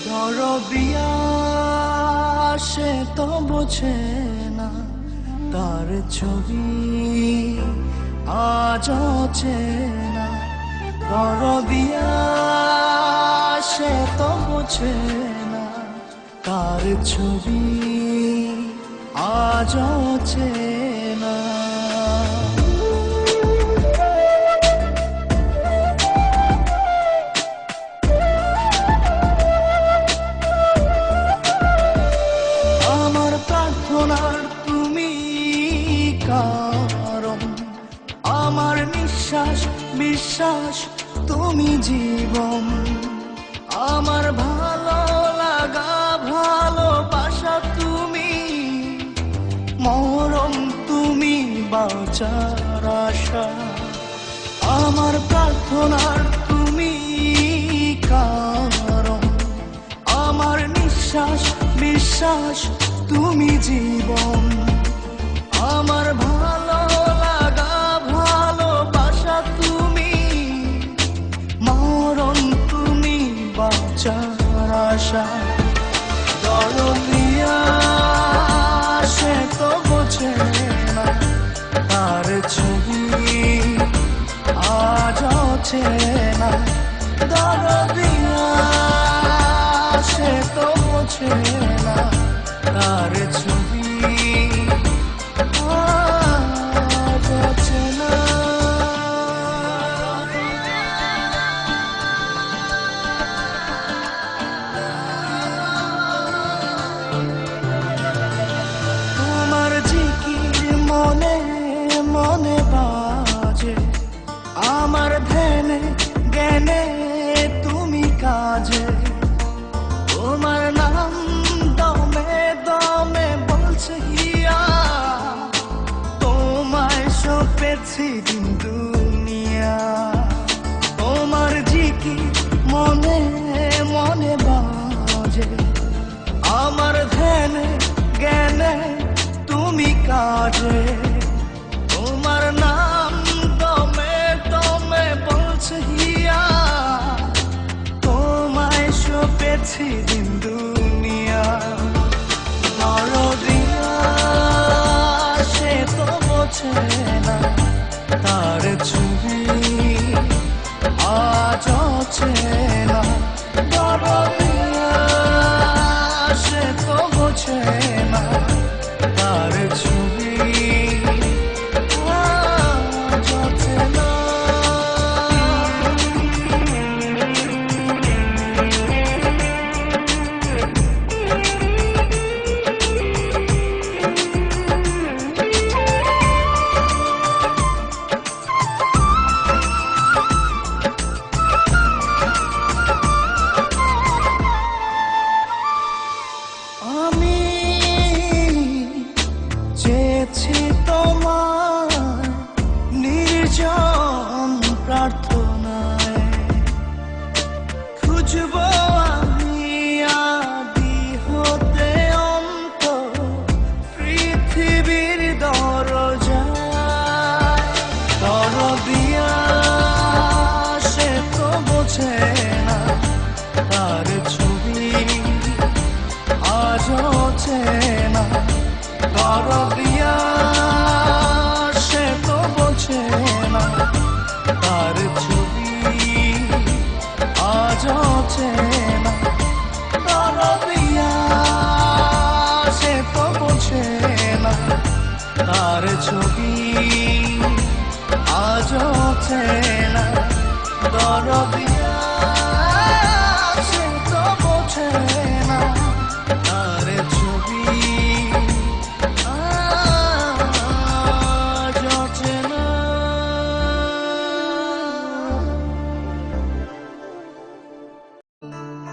দরদিয়া সে তো বোঝে না, তার ছবি আজ চেনা। দরদিয়া সে তো বোঝে না, তার ছবি আজ চেনা। প্রার্থনার তুমি কারণ, আমার নিঃশ্বাস বিশ্বাস তুমি জীবন। আমার ভালো লাগা ভালোবাসা তুমি, মরণ তুমি বাঁচার আশা। আমার প্রার্থনার তুমি কারণ, আমার নিঃশ্বাস বিশ্বাস তুমি জীবন। আমার ভালো লাগা ভালোবাসা তুমি, মরণ তুমি বাঁচার আশা। দরদিয়া সে তো বোঝে না, তার ছবি আজ চেনা। দরদিয়া সে তো বোঝে না, তার ছবি আজ চেনা। তোমার জিকির মনে মনে বাজে, আমার ধ্যানে জ্ঞানে তুমি কাজে। তোমার নাম দমে দমে বলছে হিয়া, তোমায় সপেছি দিন দুনিয়া। তোমার জিকির মনে মনে বাজে, আমার ধ্যানে জ্ঞানে তুমি কাজে। তোমার নাম দমে দমে বলছে হিয়া, তোমায় সপেছি দিন দুনিয়া। দরদিয়া সে তো বোঝে না, তার ছবি আজ চেনা। দরদিয়া সে তো বোঝে না, তার ছবি আজ চেনা। আমি চেয়েছি তোমার নির্জন প্রার্থনায়, খুঁজবো আমি আদি হতে অন্ত পৃথিবীর দরজায়। দরদিয়া সে তো বোঝে না, তার ছবি আজ চেনা। দরদিয়া সে তো বোঝে না, তার ছবি আজ চেনা। দরদিয়া সে তো বোঝে না, তার ছবি আজ চেনা। দরদিয়া